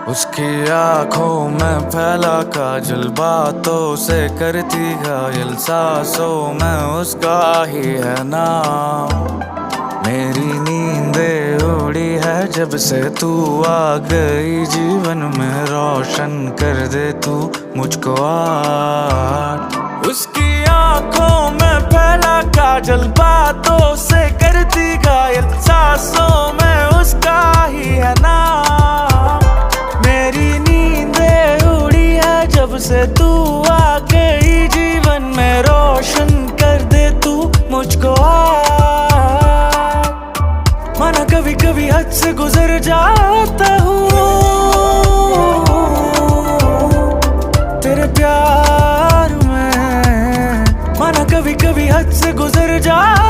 उसकी आंखों में फैला काजल, बातों से करती घायल, सांसों में उसका ही है नाम। मेरी नींदें उड़ी है जब से तू आ गई जीवन में, रोशन कर दे तू मुझको आज। उसकी आंखों में फैला काजल, बातों से करती घायल, सांसों में उसका ही है नाम। मेरी नींदें उड़ी है जब से तू आ गई जीवन में, रोशन कर दे तू मुझको आज। माना कभी कभी हद से गुजर जाता हूँ तेरे प्यार में, माना कभी कभी हद से गुजर जाता